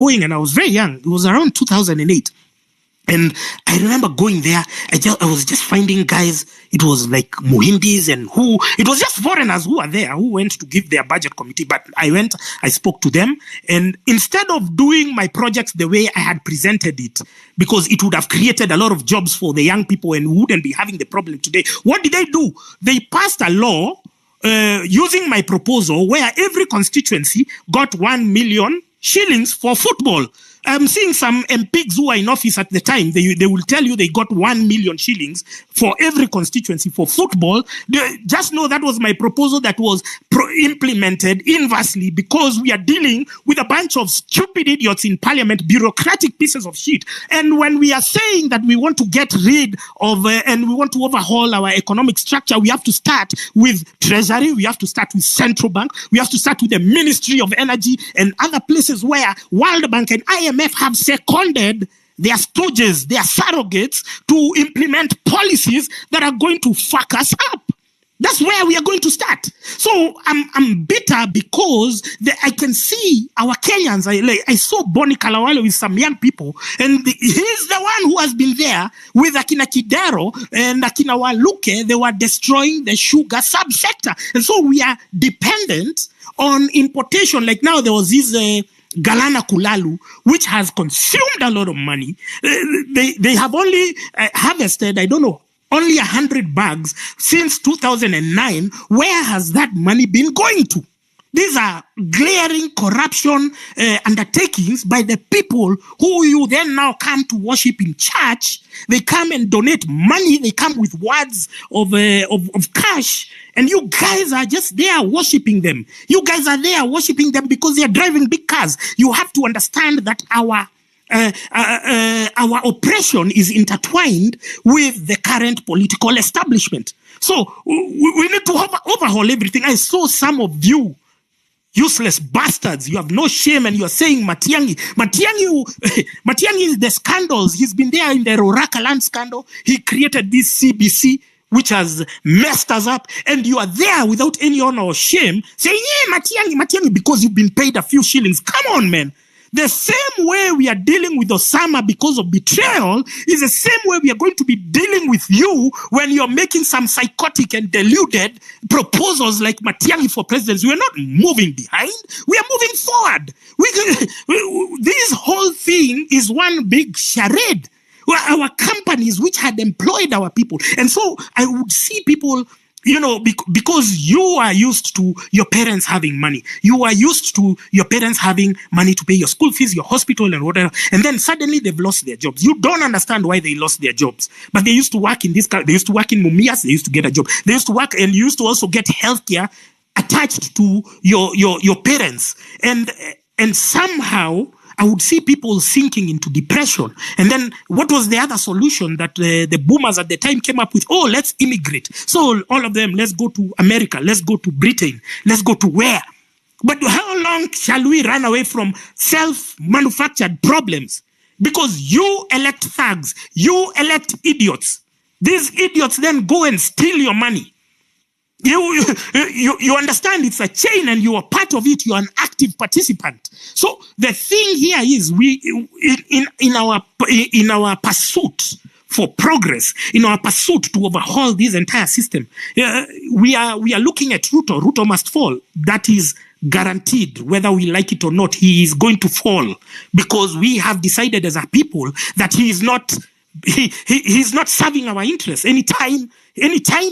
going, and I was very young. It was around 2008. And I remember going there. I was just finding guys. It was like Muhindis and it was just foreigners who were there, who went to give their budget committee. But I went, I spoke to them. And instead of doing my projects the way I had presented it, because it would have created a lot of jobs for the young people and we wouldn't be having the problem today, what did they do? They passed a law using my proposal where every constituency got 1 million shillings for football. I'm seeing some MPs who were in office at the time. They will tell you they got 1 million shillings for every constituency for football. Just know that was my proposal that was implemented inversely, because we are dealing with a bunch of stupid idiots in parliament, bureaucratic pieces of shit. And when we are saying that we want to get rid of and we want to overhaul our economic structure, we have to start with Treasury, we have to start with Central Bank, we have to start with the Ministry of Energy and other places where World Bank and IMF have seconded their stooges, their surrogates, to implement policies that are going to fuck us up. That's where we are going to start. So I'm bitter because I can see our Kenyans. I saw Bonnie Kalawale with some young people, and he's the one who has been there with Akina Kidero and Akina Waluke. They were destroying the sugar subsector. And so we are dependent on importation. Like now there was this Galana Kulalu, which has consumed a lot of money. They have only harvested, I don't know, only 100 bags since 2009. Where has that money been going to? These are glaring corruption undertakings by the people who you then now come to worship in church. They come and donate money. They come with words of cash. And you guys are just there worshiping them. You guys are there worshiping them because they are driving big cars. You have to understand that our oppression is intertwined with the current political establishment. So we need to overhaul everything. I saw some of you useless bastards. You have no shame, and you are saying Matiang'i is the scandals. He's been there in the Roraka land scandal. He created this CBC, which has messed us up, and you are there without any honor or shame saying, yeah, Matiang'i, because you've been paid a few shillings. Come on, man. The same way we are dealing with Osama because of betrayal is the same way we are going to be dealing with you when you're making some psychotic and deluded proposals like Matiang'i for presidency. We're not moving behind. We are moving forward. This whole thing is one big charade. Our companies which had employed our people. And so I would see people, you know, because you are used to your parents having money. You are used to your parents having money to pay your school fees, your hospital and whatever. And then suddenly they've lost their jobs. You don't understand why they lost their jobs. But they used to work in they used to work in Mumias. They used to get a job. They used to work, and you used to also get healthcare attached to your parents. And somehow I would see people sinking into depression. And then what was the other solution that the boomers at the time came up with? Oh, let's immigrate. So all of them, let's go to America. Let's go to Britain. Let's go to where? But how long shall we run away from self-manufactured problems? Because you elect thugs. You elect idiots. These idiots then go and steal your money. You understand it's a chain, and you are part of it. You are an active participant. So the thing here is, we in our pursuit for progress, in our pursuit to overhaul this entire system, we are looking at Ruto. Ruto must fall. That is guaranteed, whether we like it or not. He is going to fall, because we have decided as a people that he is not serving our interests. Anytime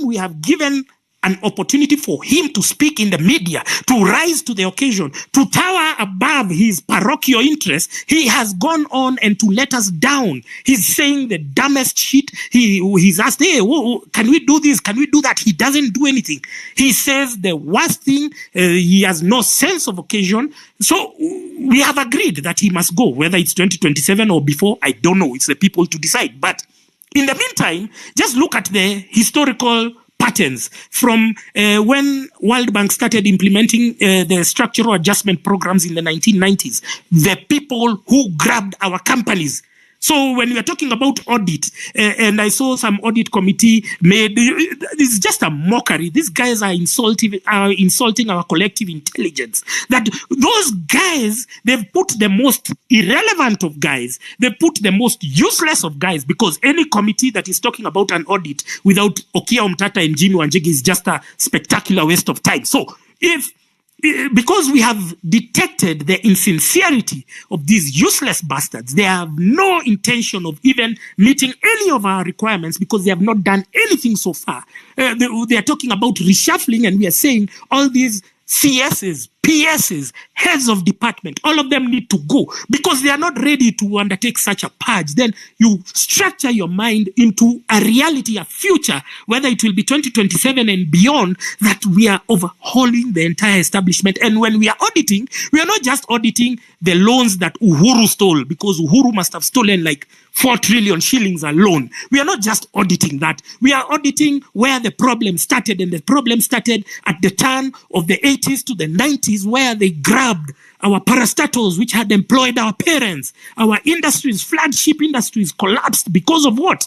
we have given an opportunity for him to speak in the media, to rise to the occasion, to tower above his parochial interests, he has gone on and to let us down. He's saying the dumbest shit. He's asked, hey, can we do this? Can we do that? He doesn't do anything. He says the worst thing. He has no sense of occasion. So we have agreed that he must go, whether it's 2027 or before. I don't know. It's the people to decide. But in the meantime, just look at the historical patterns from when World Bank started implementing the structural adjustment programs in the 1990s. The people who grabbed our companies, So when we are talking about audit, and I saw some audit committee made, it's just a mockery. These guys are insulting our collective intelligence. That those guys, they've put the most irrelevant of guys, they put the most useless of guys, because any committee that is talking about an audit without Okia Omtata and Jimmy Wanjigi is just a spectacular waste of time. So because we have detected the insincerity of these useless bastards, they have no intention of even meeting any of our requirements because they have not done anything so far. They are talking about reshuffling, and we are saying all these CSs, PSs, heads of department, all of them need to go because they are not ready to undertake such a purge. Then you structure your mind into a reality, a future, whether it will be 2027 and beyond, that we are overhauling the entire establishment. And when we are auditing, we are not just auditing the loans that Uhuru stole, because Uhuru must have stolen like 4 trillion shillings alone. We are not just auditing that. We are auditing where the problem started, and the problem started at the turn of the 80s to the 90s, where they grabbed our parastatals, which had employed our parents. Our industries, flagship industries, collapsed because of what?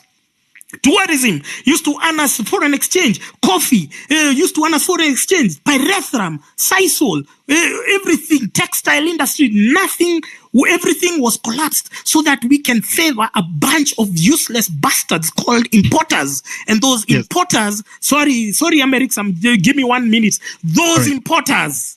Tourism used to earn us foreign exchange. Coffee used to earn us foreign exchange. Pyrethrum, Sisal, everything, textile industry, nothing, everything was collapsed so that we can favor a bunch of useless bastards called importers. And those importers, sorry, Americs, give me 1 minute. Those importers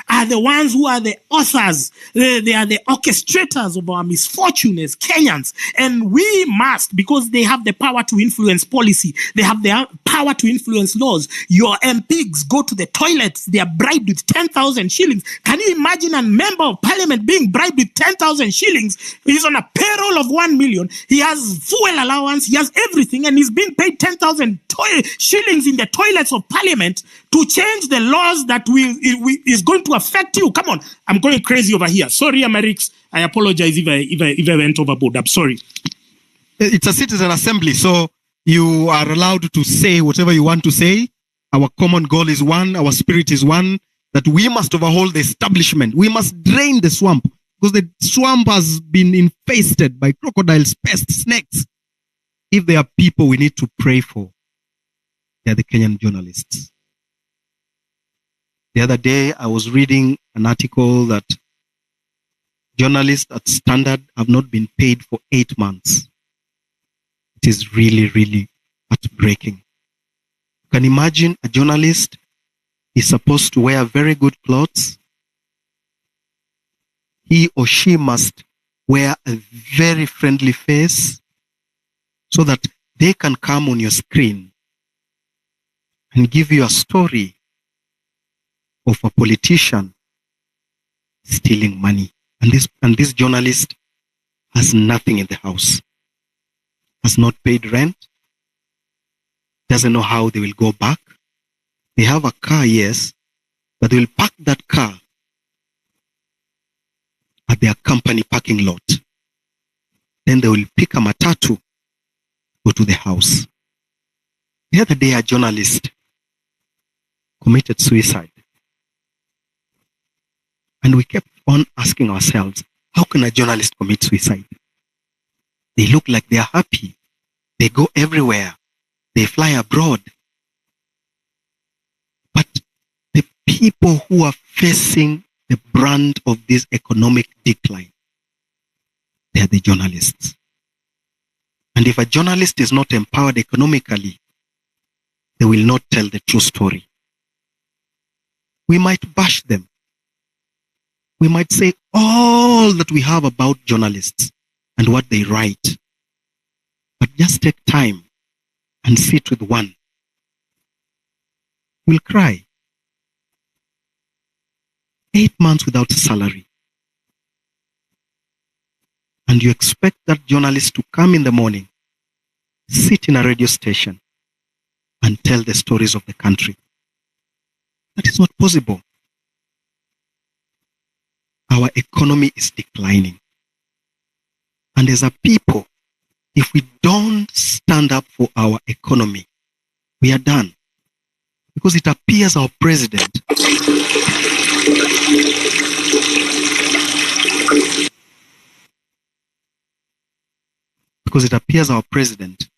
are the ones who are the authors. They are the orchestrators of our misfortune as Kenyans. And we must, because they have the power to influence policy, they have the power to influence laws. Your MPs go to the toilets, they are bribed with 10,000 shillings. Can you imagine a member of parliament being bribed with 10,000 shillings? He's on a payroll of 1 million. He has fuel allowance, he has everything, and he's being paid 10,000 shillings in the toilets of parliament to change the laws that is going to affect you. Come on, I'm going crazy over here. Sorry, Americs. I apologize if I went overboard. I'm sorry. It's a citizen assembly, so you are allowed to say whatever you want to say. Our common goal is one. Our spirit is one. That we must overhaul the establishment. We must drain the swamp, because the swamp has been infested by crocodiles, pests, snakes. If there are people we need to pray for, they are the Kenyan journalists. The other day, I was reading an article that journalists at Standard have not been paid for 8 months. It is really, really heartbreaking. You can imagine a journalist is supposed to wear very good clothes. He or she must wear a very friendly face so that they can come on your screen and give you a story of a politician stealing money. And this journalist has nothing in the house, has not paid rent, doesn't know how they will go back. They have a car, yes, but they will park that car at their company parking lot. Then they will pick a matatu, go to the house. The other day, a journalist committed suicide. And we kept on asking ourselves, how can a journalist commit suicide? They look like they are happy. They go everywhere. They fly abroad. But the people who are facing the brunt of this economic decline, they are the journalists. And if a journalist is not empowered economically, they will not tell the true story. We might bash them. We might say all that we have about journalists and what they write. But just take time and sit with one. We'll cry. 8 months without salary. And you expect that journalist to come in the morning, sit in a radio station, and tell the stories of the country. That is not possible. Our economy is declining. And as a people, if we don't stand up for our economy, we are done. Because it appears our president because it appears our president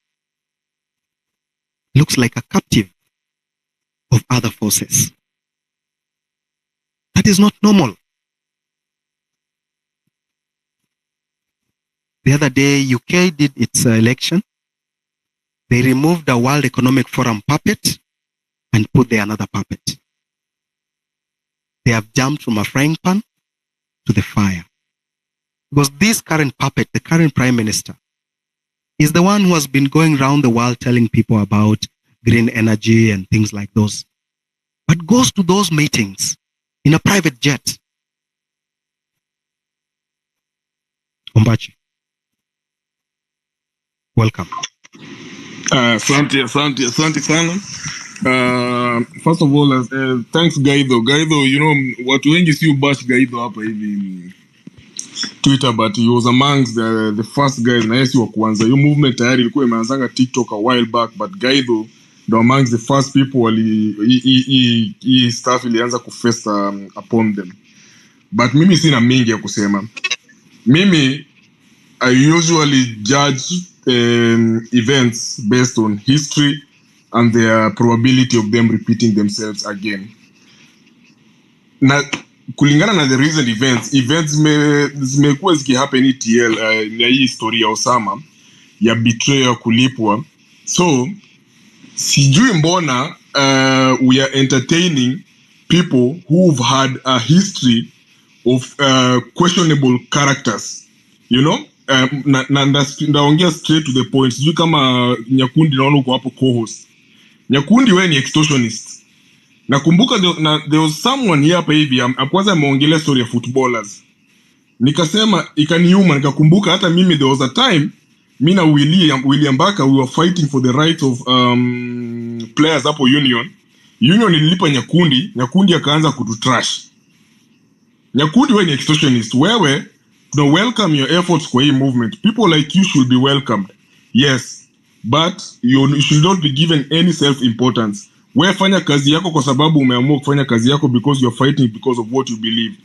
looks like a captive of other forces. That is not normal. The other day, UK did its election. They removed the World Economic Forum puppet and put there another puppet. They have jumped from a frying pan to the fire. Because this current puppet, the current prime minister, is the one who has been going around the world telling people about green energy and things like those, but goes to those meetings in a private jet. Ombachi, welcome. Asante sana. First of all, thanks Gaido. Gaido, you know, watu wengi si ubash Gaido hapa hivi Twitter, but he was amongst the first guys na yesi wa kwanza. Hiyo movement tayari ilikuwa imeanzanga TikTok a while back, but Gaido ndo amongst the first people hii stuff ilianza kufesta upon them. But mimi sina mingi ya kusema. Mimi I usually judge events based on history and the probability of them repeating themselves again. Na kulingana na the recent events zimekuwa zikihappen ETL na hii historia ya Osama ya betrayal kulipwa. So sijui mbona we are entertaining people who've had a history of questionable characters, you know. Ndaongea straight to the point. Sijui kama Nyakundi naona uko hapo co-host. Nyakundi wewe ni extortionist. Nakumbuka there was someone here hapa hivi kwanza ameongelea story ya footballers. Nikasema ikaniuma, nikakumbuka hata mimi there was a time mimi na William Baka we were fighting for the rights of players hapo Union ililipa Nyakundi akaanza kututrash. Nyakundi wewe ni extortionist. Wewe tuna welcome your efforts kwa hii movement. People like you should be welcomed. Yes, but you should not be given any self-importance. Wewe fanya kazi yako kwa sababu umeamua kufanya kazi yako because you're fighting because of what you believe.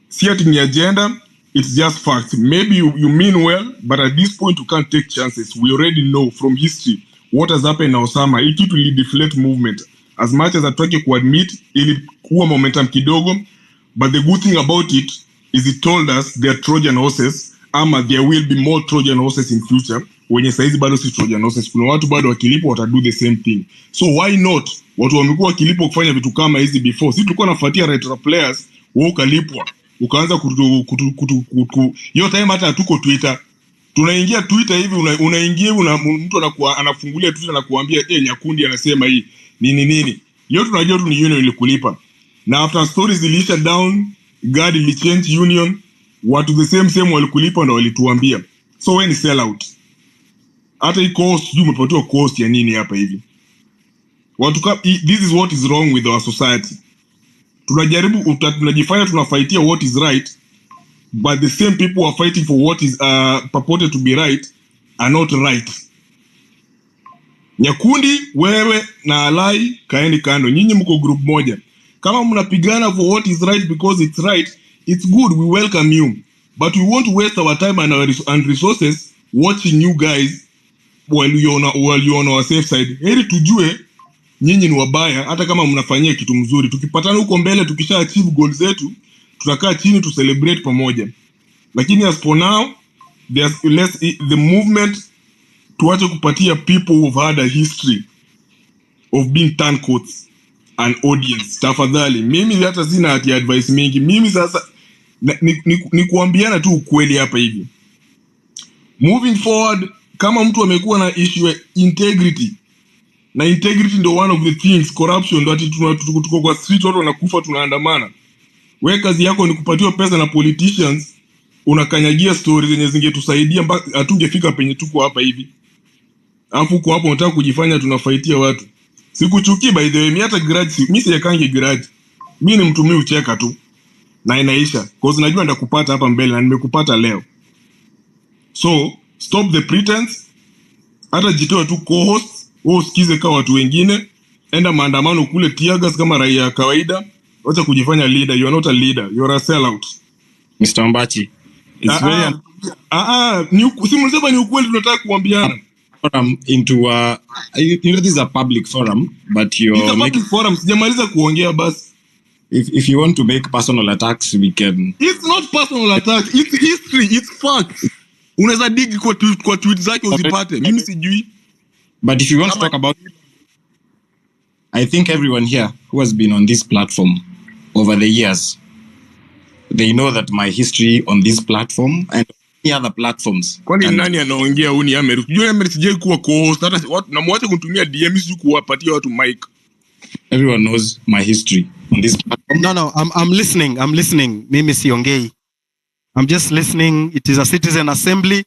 See it in your agenda, it's just facts. Maybe you mean well, but at this point you can't take chances. We already know from history what has happened na Osama. It will deflate movement. As much as atake kuadmit ilikuwa momentum kidogo, but the good thing about it is it told us there are Trojan horses, ama there will be more Trojan horses in future. Wenye saizi bado si Trojan horses, kuna watu bado wakilipo watadu the same thing. So why not? Watu wamekuwa wakilipo kufanya vitu kama hizi before. Sisi tulikuwa nafuatia retro players, wewe ukalipwa. Ukaanza hiyo time hata hatuko Twitter. Tunaingia Twitter hivi unaingia mtu anafungulia Twitter na kuambia Nyakundi anasema hii nini. Hiyo tunajua tu ni Union ilikulipa. Na after stories zilisha down, God ili change Union, watu the same walikulipa na walituambia. So wewe ni sell out. Hata hii cost umepatiwa cost ya nini hapa hivi. This is what is wrong with our society. Tunajifanya tunafaitia what is right, but the same people who are fighting for what is purported to be right are not right. Nyakundi, wewe na Alai kaeni kando. Nyinyi mko group moja. Kama mnapigana for what is right because it's right, it's good, we welcome you. But we won't waste our time and resources watching you guys while you're on our safe side. Heri tujue nyinyi ni wabaya hata kama mnafanyia kitu mzuri. Tukipatana huko mbele tukisha achieve goals zetu, tutakaa chini to celebrate pamoja. Lakini as for now, the movement tuache kupatia people who've had a history of being turncoats an audience. Tafadhali, mimi hata sina hati advice mingi. Mimi sasa ni kuambiana tu ukweli hapa hivi. Moving forward, kama mtu amekuwa na issue ya integrity, na integrity ndo one of the things, corruption ndo ati tuko kwa street watu wanakufa tunaandamana. Wewe kazi yako ni kupatiwa pesa na politicians, unakanyagia stories zenye zingetusaidia mpaka hatungefika penye tuko hapa hivi. Alafu kwa hapo unataka kujifanya tunafaitia watu. Sikuchuki by the way, mimi hata grudge, mimi sijakangi grudge. Mimi ni mtu mimi ucheka tu na inaisha. Cause najua nitakupata hapa mbele na nimekupata leo. So, stop the pretense. Hata jitoe tu co-host, wewe usikize kama watu wengine. Enda maandamano kule tiagas kama raia kawaida. Wacha kujifanya leader, you are not a leader, you are a sellout. Mr. Ombachi, It's very simsema ni ukweli tunataka kuambiana. Forum into this is a public forum, but It's a public forum. Sijamaliza kuongea basi. If you want to make personal attacks, we can. It's not personal attacks. It's history. It's facts. Unaweza dig kwa tweet zake uzipate. Mimi sijui. But if you want to talk about, I think everyone here who has been on this platform over the years, they know that my history on this platform and any other platforms. Kwani nani anaongea huni America? Unajua America sije kuwa co-host hata watu na mwache kunitumia DM siju kuwapatia watu mic. Everyone knows my history on this platform. No, I'm listening. Mimi siongei. I'm just listening. It is a citizen assembly.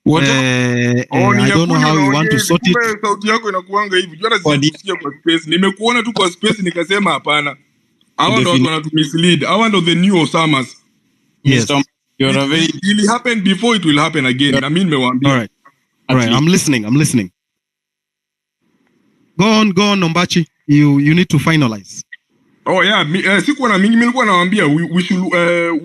I don't know how you want to sort it. Sauti yako inakuanga hivi. Jua sija kwa space. Nimekuona tu kwa space nikasema hapana. Hawa ndo watu wanatumislead. Hawa ndo the new Osamas. Yes. You're a very... It will happen before it will happen again. Na mimi nimewaambia. All right. I'm listening. Go on, Ombachi. You need to finalize. Oh yeah, sikuwa na mingi, nilikuwa nawaambia we should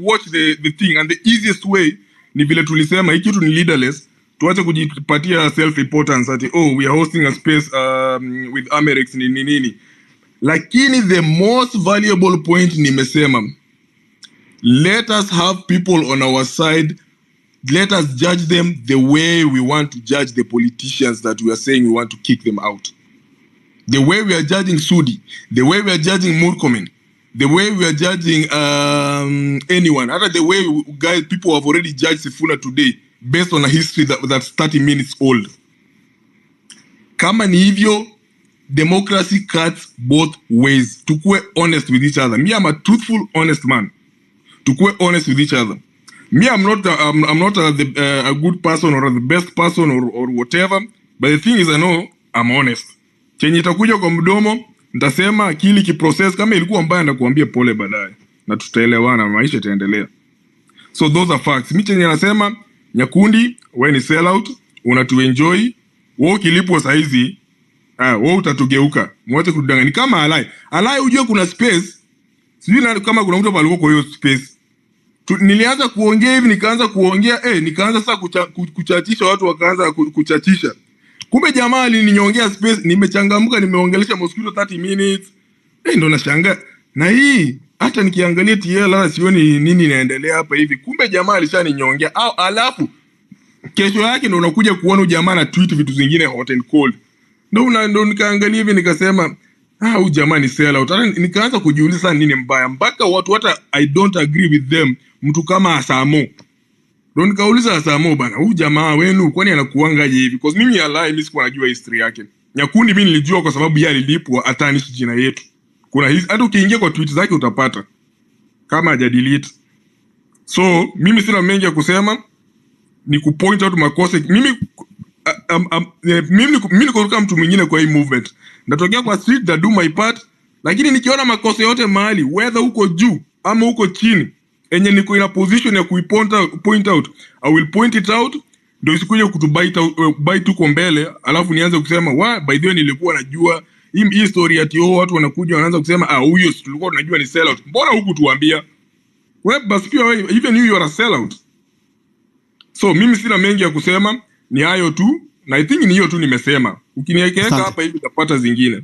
watch the thing, and the easiest way ni vile tulisema hiki kitu ni leaderless, tuache kujipatia self importance ati we are hosting a space with Amerix nini. Lakini the most valuable point nimesema, let us have people on our side, let us judge them the way we want to judge the politicians that we are saying we want to kick them out. The way we are judging Sudi, the way we are judging Murkomen, the way we are judging anyone, other the way people have already judged Sifuna today based on a history that's 30 minutes old. Kama ni hivyo, democracy cuts both ways. Tukue honest with each other. Me, I'm a truthful, honest man. Tukue honest with each other. Me, I'm not a good person or the best person or whatever. But the thing is, I know I'm honest. Chenye itakuja kwa mdomo, nitasema akili kiprocess, kama ilikuwa mbaya ndakuambia pole baadaye. Na tutaelewana, maisha itaendelea. So those are facts. Mimi chenye nasema, Nyakundi, wewe ni sell out, unatuenjoy, wewe ukilipwa saa hizi, wewe utatugeuka. Mwache kudanganya. Ni kama Alai ujue kuna space. Sijui kama kuna mtu alikuwa kwa hiyo space. Nilianza kuongea hivi, nikaanza kuongea, nikaanza sasa kuchachisha watu, wakaanza kuchachisha. Kumbe jamaa alininyongea space, nimechangamka, nimeongelesha mosquito 30 minutes. Ndo nashangaa. Na hii hata nikiangalia TL sioni nini inaendelea hapa hivi. Kumbe jamaa alishaninyongea. Alafu kesho yake ndo unakuja kuona jamaa na tweet vitu zingine hot and cold. Ndo nikaangalia hivi nikasema, huyu jamaa ni sell out. Nikaanza kujiuliza sana nini mbaya. Mpaka watu hata I don't agree with them. Mtu kama Asamo. Ndo nikauliza Asamo bana, huyu jamaa wenu kwani anakuangaje hivi? Because mimi mimi sikuwa najua history yake. Nyakundi mimi nilijua kwa sababu yeye alilipwa atanishi jina yetu. Kuna hata ukiingia kwa tweet zake utapata kama hajadelete. So mimi sina mengi ya kusema, ni kupoint out makosa. Mimi niko kama mtu mwingine kwa hii movement. Natokea kwa street to do my part, lakini nikiona makosa yote mahali, whether uko juu ama uko chini, enye niko in a position ya point out, I will point it out. Ndio isikuje kutubite uko mbele, alafu nianze kusema by the way nilikuwa najua hii story ati watu wanakuja wanaanza kusema huyo tulikuwa tunajua ni sell out. Mbona huku tuambia? Wewe basi pia wewe even you are a sell out. So mimi sina mengi ya kusema, ni hayo tu, na I think ni hiyo tu nimesema. Ukiniwekeka hapa hivi utapata zingine.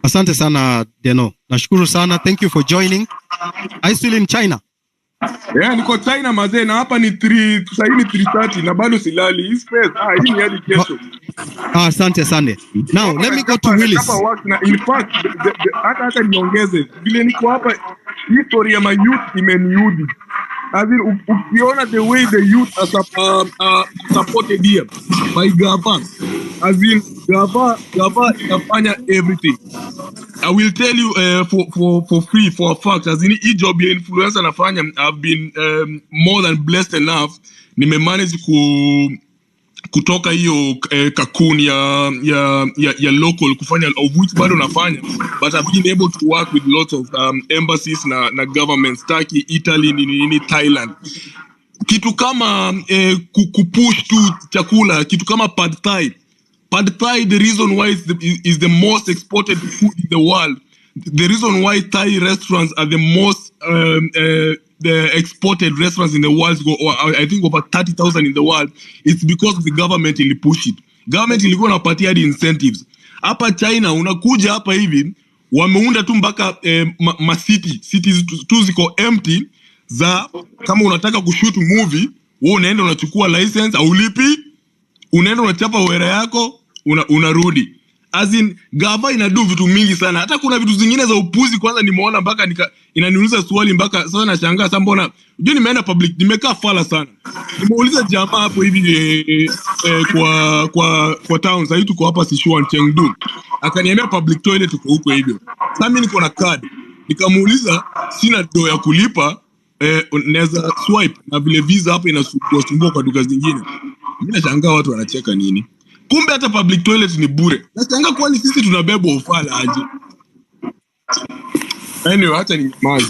Asante sana Deno. Nashukuru sana. Thank you for joining. Are you still in China? Niko China mazee, na hapa ni 3 sasa hivi 3:30 na bado silali. Hii space hii ni hadi kesho. Asante sana. Now let me go to Willis. In fact hata niongeze vile niko hapa, hii story ya my youth imeniudi. As in, ukiona the way the youth are supported here by Gava, as in Gava inafanya everything. I will tell you for free, for a fact, as in hii job ya influencer nafanya, I've been more than blessed enough, nimemanage kutoka hiyo cocoon ya local kufanya, of which bado nafanya, but I've been able to work with lots of embassies na governments, Turkey, Italy, nini Thailand. Kitu kama kupush tu chakula, kitu kama pad thai, the reason why is the most exported food in the world, the reason why Thai restaurants are the most the exported restaurants in the world, or I think over 30,000 in the world, it's because of the government will push it. Government ilikuwa inapatia hadi incentives. Hapa China unakuja hapa hivi wameunda tu mpaka cities tu ziko empty za kama unataka kushoot movie, wewe unaenda unachukua license au lipi, unaenda unachapa wera yako, unarudi. As in, gava inadu vitu mingi sana. Hata kuna vitu zingine za upuzi kwanza nimeona mpaka inaniuliza swali mpaka sasa nashangaa sasa mbona. Unajua nimeenda public, nimekaa fala sana. Nimeuliza jamaa hapo hivi kwa town, sasa tuko hapa Sichuan Chengdu. Akaniambia public toilet tuko huko hivyo. Sasa mimi niko na card. Nikamuuliza sina do ya kulipa, naweza swipe na vile visa hapo inasumbua kwa duka zingine. Mimi nashangaa watu wanacheka nini? Kumbe hata public toilet ni bure. Nashangaa kwani sisi tunabebwa ufala aje? Anyway, hata ni maji.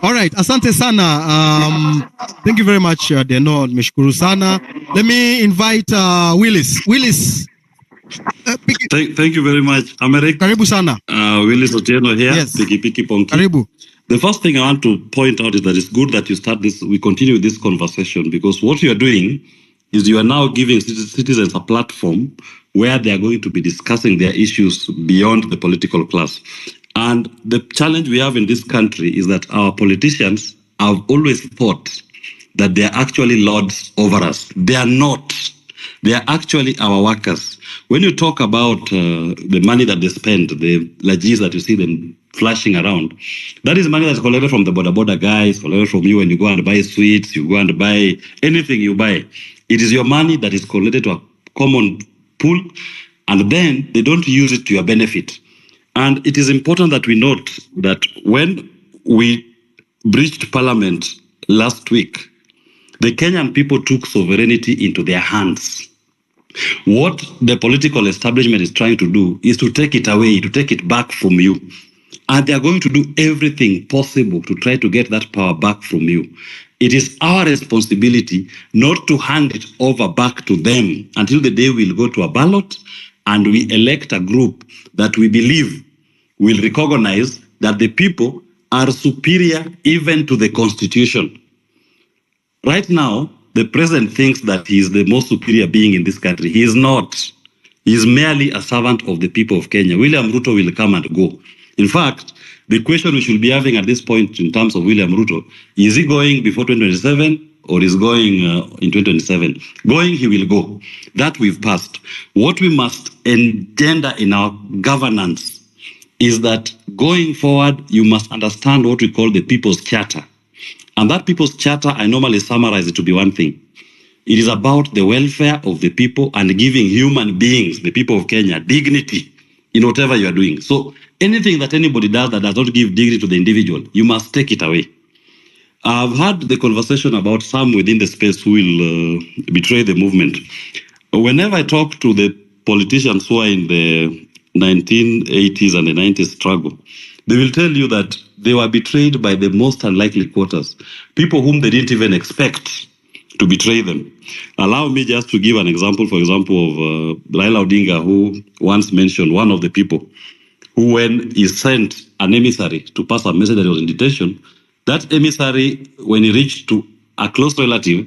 All right, asante sana. Thank you very much, Deno. Nimeshukuru sana. Let me invite Willis. Willis. Thank you very much, Americ. Karibu sana. Willis Otieno here. Yes. Piki Ponki. Karibu. The first thing I want to point out is that it's good that you start this. We continue this conversation because what you are doing is you are now giving citizens a platform where they are going to be discussing their issues beyond the political class. And the challenge we have in this country is that our politicians have always thought that they are actually lords over us. They are not. They are actually our workers. When you talk about the money that they spend, the lagis that you see them flashing around, that is money that's collected from the border guys, collected from you when you go and buy sweets, you go and buy anything you buy. It is your money that is collected to a common pool, and then they don't use it to your benefit. And it is important that we note that when we breached parliament last week, the Kenyan people took sovereignty into their hands. What the political establishment is trying to do is to take it away, to take it back from you. And they are going to do everything possible to try to get that power back from you. It is our responsibility not to hand it over back to them until the day we'll go to a ballot and we elect a group that we believe will recognize that the people are superior even to the constitution. Right now, the president thinks that he is the most superior being in this country. He is not. He is merely a servant of the people of Kenya. William Ruto will come and go. In fact, the question we should be having at this point in terms of William Ruto, is he going before 2027 or is going in 2027? Going, he will go. That we've passed. What we must engender in our governance is that going forward, you must understand what we call the People's Charter. And that People's Charter, I normally summarize it to be one thing. It is about the welfare of the people and giving human beings, the people of Kenya, dignity in whatever you are doing. So anything that anybody does that does not give dignity to the individual, you must take it away. I've had the conversation about some within the space who will betray the movement. Whenever I talk to the politicians who are in the 1980s and the 90s struggle, they will tell you that they were betrayed by the most unlikely quarters, people whom they didn't even expect to betray them. Allow me just to give an example, for example, of Raila Odinga, who once mentioned one of the people who, when he sent an emissary to pass a message that he was in detention, that emissary, when he reached to a close relative,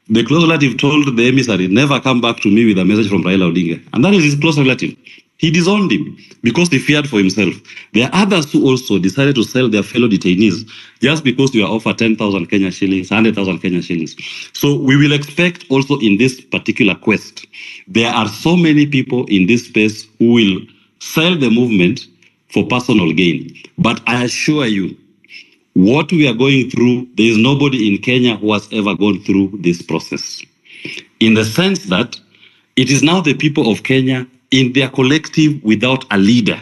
the close relative told the emissary, never come back to me with a message from Raila Odinga. And that is his close relative. He disowned him because he feared for himself. There are others who also decided to sell their fellow detainees just because you are offered 10,000 Kenya shillings, 100,000 Kenya shillings. So we will expect also in this particular quest, there are so many people in this space who will sell the movement for personal gain. But I assure you, what we are going through, there is nobody in Kenya who has ever gone through this process. In the sense that it is now the people of Kenya in their collective without a leader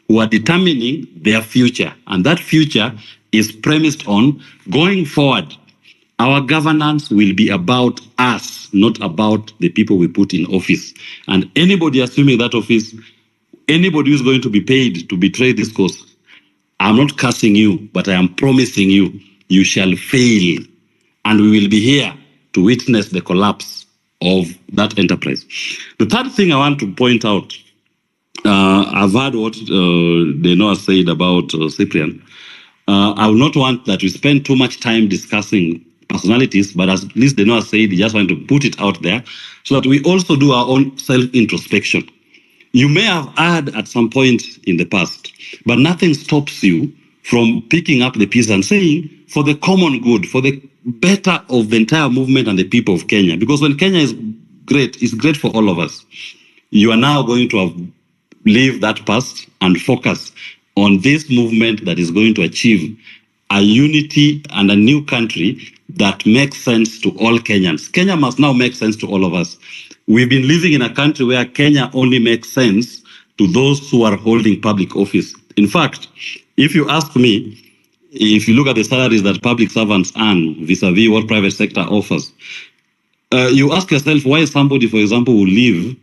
who are determining their future. And that future is premised on going forward. Our governance will be about us, not about the people we put in office. And anybody assuming that office, anybody who's going to be paid to betray this cause, I'm not cursing you, but I am promising you, you shall fail. And we will be here to witness the collapse of that enterprise. The third thing I want to point out, I've heard what Deno said about Cyprian. I will not want that we spend too much time discussing personalities, but at least they know I said, they just want to put it out there so that we also do our own self-introspection. You may have had at some point in the past, but nothing stops you from picking up the piece and saying, for the common good, for the better of the entire movement and the people of Kenya. Because when Kenya is great, it's great for all of us. You are now going to have leave that past and focus on this movement that is going to achieve a unity and a new country that makes sense to all Kenyans. Kenya must now make sense to all of us. We've been living in a country where Kenya only makes sense to those who are holding public office. In fact, if you ask me, if you look at the salaries that public servants earn vis-a-vis what private sector offers, you ask yourself why somebody, for example, will leave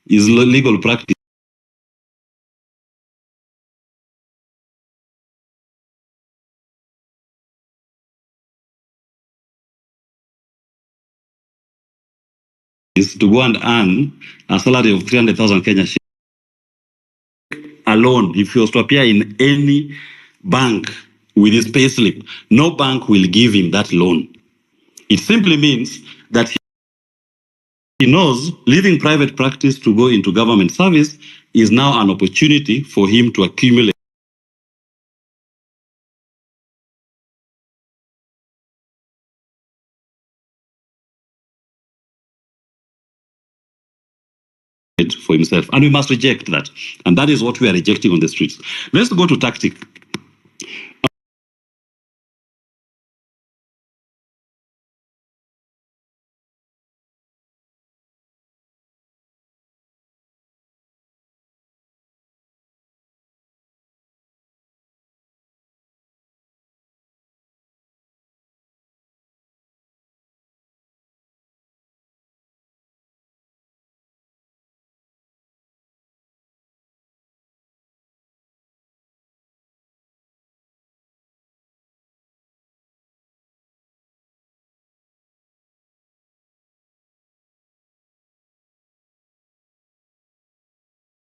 his legal practice is to go and earn a salary of 300,000 Kenya shillings alone. If he was to appear in any bank with his payslip, no bank will give him that loan. It simply means that he knows leaving private practice to go into government service is now an opportunity for him to accumulate for himself. And we must reject that. And that is what we are rejecting on the streets. Let's go to tactic.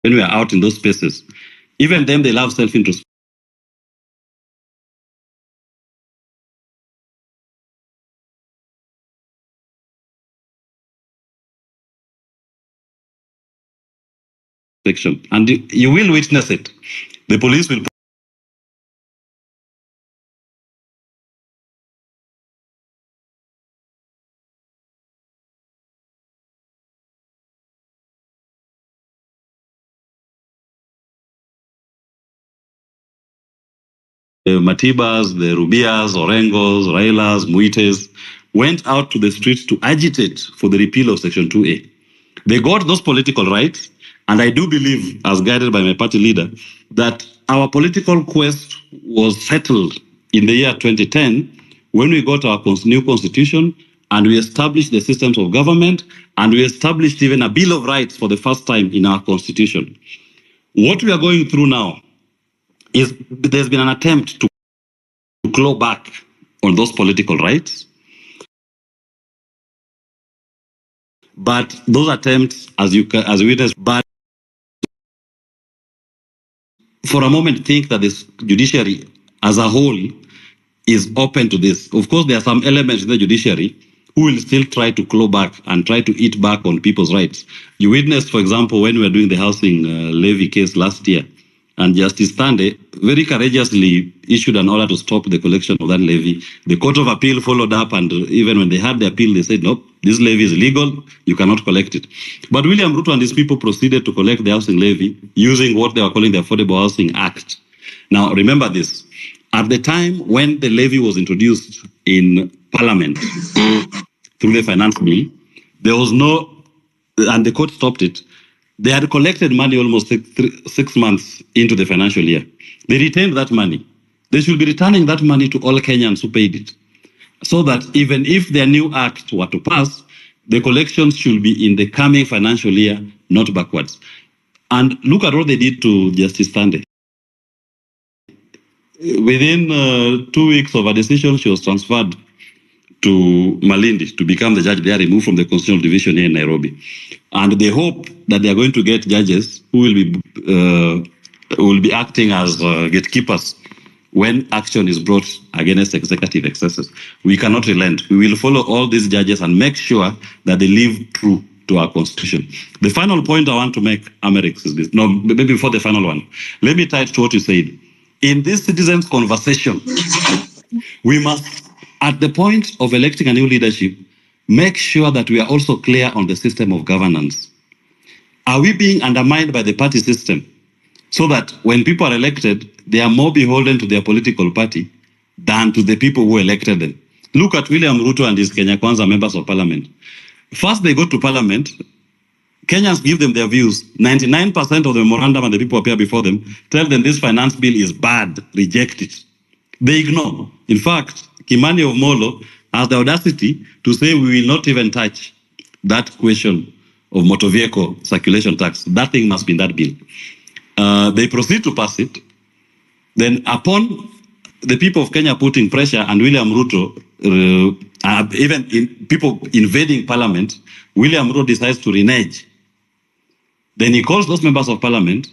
When we are out in those spaces, even them, they love self-introspection. And you will witness it. The police will the Matibas, the Rubias, Orengos, Railas, Muites went out to the streets to agitate for the repeal of Section 2A. They got those political rights, and I do believe, as guided by my party leader, that our political quest was settled in the year 2010 when we got our new constitution and we established the systems of government and we established even a Bill of Rights for the first time in our constitution. What we are going through now is there's been an attempt to claw back on those political rights. But those attempts, as you witness, but for a moment think that this judiciary as a whole is open to this. Of course, there are some elements in the judiciary who will still try to claw back and try to eat back on people's rights. You witnessed, for example, when we were doing the housing levy case last year, and Justice Tande very courageously issued an order to stop the collection of that levy. The Court of Appeal followed up, and even when they had the appeal, they said, nope, this levy is illegal, you cannot collect it. But William Ruto and his people proceeded to collect the housing levy using what they were calling the Affordable Housing Act. Now, remember this. At the time when the levy was introduced in Parliament through the finance bill, there was no, and the court stopped it. They had collected money almost 6 months into the financial year. They retained that money. They should be returning that money to all Kenyans who paid it, so that even if their new act were to pass, the collections should be in the coming financial year, not backwards. And look at what they did to Justice Tande. Within 2 weeks of a decision, she was transferred to Malindi to become the judge there, removed from the Constitutional Division here in Nairobi. And they hope that they are going to get judges who will be acting as gatekeepers when action is brought against executive excesses. We cannot relent. We will follow all these judges and make sure that they live true to our constitution. The final point I want to make, Amerix, is this. No, maybe before the final one. Let me tie it to what you said. In this citizens' conversation, we must, at the point of electing a new leadership, make sure that we are also clear on the system of governance. Are we being undermined by the party system so that when people are elected, they are more beholden to their political party than to the people who elected them? Look at William Ruto and his Kenya Kwanza members of parliament. First, they go to parliament. Kenyans give them their views. 99% of the memorandum and the people appear before them tell them this finance bill is bad, reject it. They ignore. In fact, Kimani of Molo has the audacity to say we will not even touch that question of motor vehicle circulation tax. That thing must be in that bill. They proceed to pass it. Then upon the people of Kenya putting pressure and William Ruto, even in people invading parliament, William Ruto decides to renege. Then he calls those members of parliament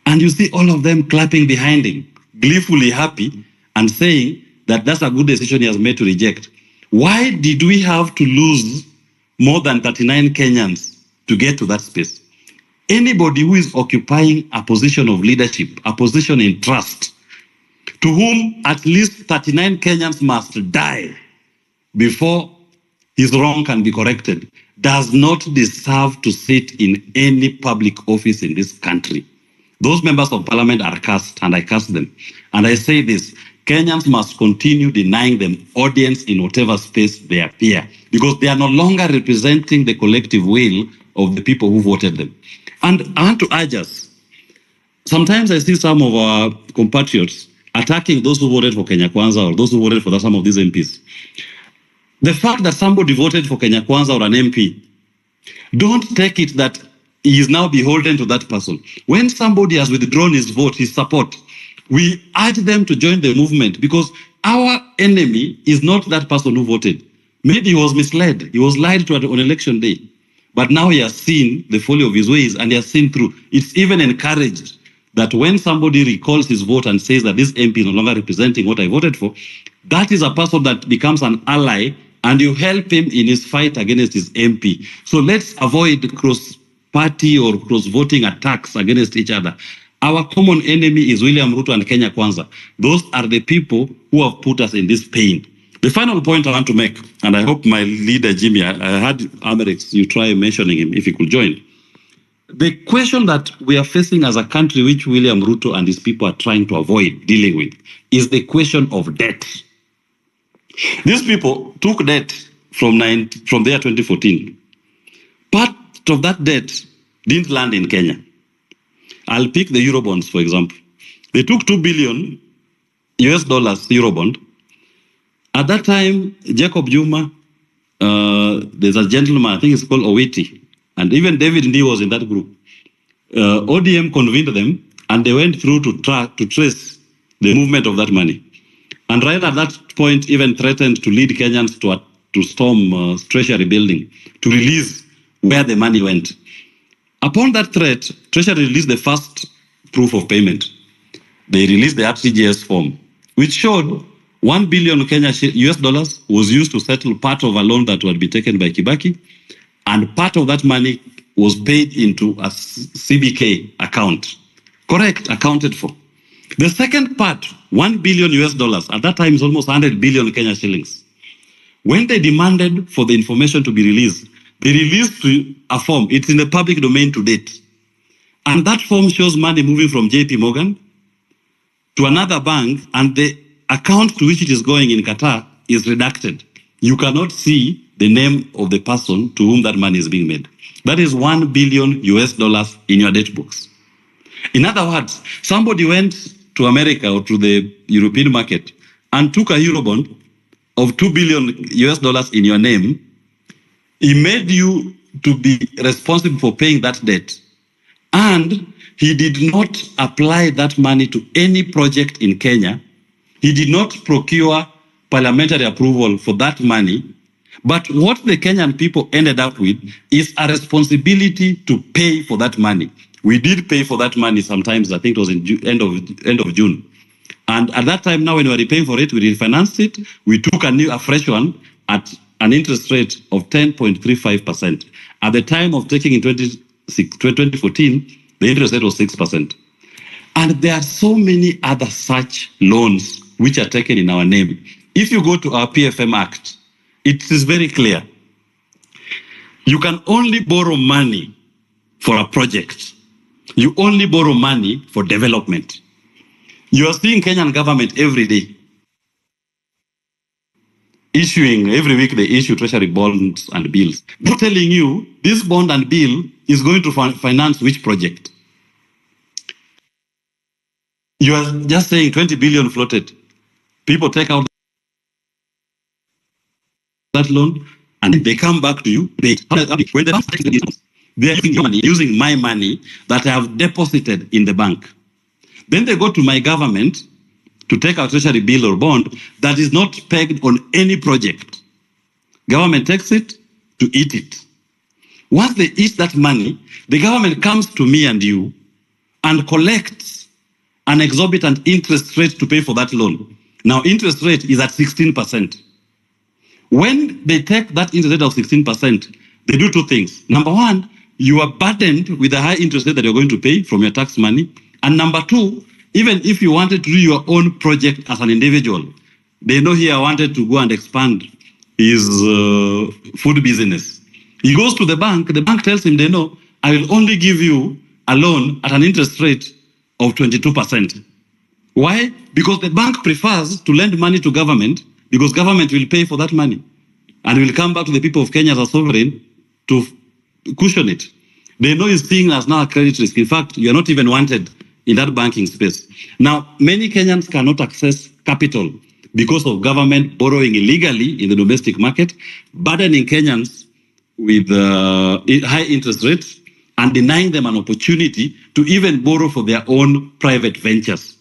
and you see all of them clapping behind him, gleefully happy and saying that that's a good decision he has made to reject. Why did we have to lose more than 39 Kenyans to get to that space? Anybody who is occupying a position of leadership, a position in trust, to whom at least 39 Kenyans must die before his wrong can be corrected, does not deserve to sit in any public office in this country. Those members of parliament are cursed, and I curse them. And I say this, Kenyans must continue denying them audience in whatever space they appear, because they are no longer representing the collective will of the people who voted them. And I want to urge us, sometimes I see some of our compatriots attacking those who voted for Kenya Kwanza or those who voted for some of these MPs. The fact that somebody voted for Kenya Kwanza or an MP, don't take it that he is now beholden to that person. When somebody has withdrawn his vote, his support, we urge them to join the movement, because our enemy is not that person who voted. Maybe he was misled. He was lied to on election day. But now he has seen the folly of his ways and he has seen through. It's even encouraged that when somebody recalls his vote and says that this MP is no longer representing what I voted for, that is a person that becomes an ally and you help him in his fight against his MP. So let's avoid cross-party or cross-voting attacks against each other. Our common enemy is William Ruto and Kenya Kwanza. Those are the people who have put us in this pain. The final point I want to make, and I hope my leader, Jimmy, I had Amerix, you try mentioning him if he could join. The question that we are facing as a country, which William Ruto and his people are trying to avoid dealing with, is the question of debt. These people took debt from the year 2014. Part of that debt didn't land in Kenya. I'll pick the Eurobonds, for example. They took $2 billion US dollars Eurobond. At that time, Jacob Juma, there's a gentleman, I think it's called Owiti, and even David Ndii was in that group. ODM convened them, and they went through to trace the movement of that money. And right at that point, even threatened to lead Kenyans to storm Treasury building, to release where the money went. Upon that threat, Treasury released the first proof of payment. They released the RTGS form, which showed 1 billion US dollars was used to settle part of a loan that would be taken by Kibaki, and part of that money was paid into a CBK account. Correct, accounted for. The second part, 1 billion US dollars, at that time is almost 100 billion Kenya shillings. When they demanded for the information to be released, they released a form. It's in the public domain to date. And that form shows money moving from JP Morgan to another bank, and the account to which it is going in Qatar is redacted. You cannot see the name of the person to whom that money is being made. That is 1 billion US dollars in your debt books. In other words, somebody went to America or to the European market and took a Eurobond of 2 billion US dollars in your name. He made you to be responsible for paying that debt. And he did not apply that money to any project in Kenya. He did not procure parliamentary approval for that money. But what the Kenyan people ended up with is a responsibility to pay for that money. We did pay for that money sometimes, I think it was in end of June. And at that time, now when we were repaying for it, we refinanced it. We took a fresh one at an interest rate of 10.35%. At the time of taking in 2014, the interest rate was 6%. And there are so many other such loans which are taken in our name. If you go to our PFM Act, it is very clear. You can only borrow money for a project. You only borrow money for development. You are seeing Kenyan government every day issuing, every week they issue treasury bonds and bills. They're telling you this bond and bill is going to finance which project. You are just saying 20 billion floated. People take out that loan and they come back to you. When they are using my money that I have deposited in the bank. Then they go to my government to take out treasury bill or bond that is not pegged on any project. Government takes it to eat it. Once they eat that money, the government comes to me and you and collects an exorbitant interest rate to pay for that loan. Now, interest rate is at 16%. When they take that interest rate of 16%, they do two things. Number one, you are burdened with a high interest rate that you're going to pay from your tax money. And number two, even if you wanted to do your own project as an individual, they know here I wanted to go and expand his food business. He goes to the bank tells him, they know, I will only give you a loan at an interest rate of 22%. Why? Because the bank prefers to lend money to government because government will pay for that money and will come back to the people of Kenya as a sovereign to cushion it. They know it's seen as now a credit risk. In fact, you are not even wanted in that banking space. Now, many Kenyans cannot access capital because of government borrowing illegally in the domestic market, burdening Kenyans with high interest rates and denying them an opportunity to even borrow for their own private ventures.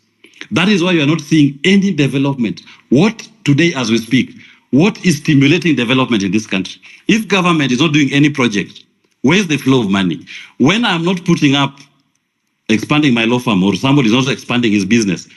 That is why you are not seeing any development. What today, as we speak, what is stimulating development in this country? If government is not doing any project, where's the flow of money? When I'm not putting up expanding my law firm or somebody is also expanding his business,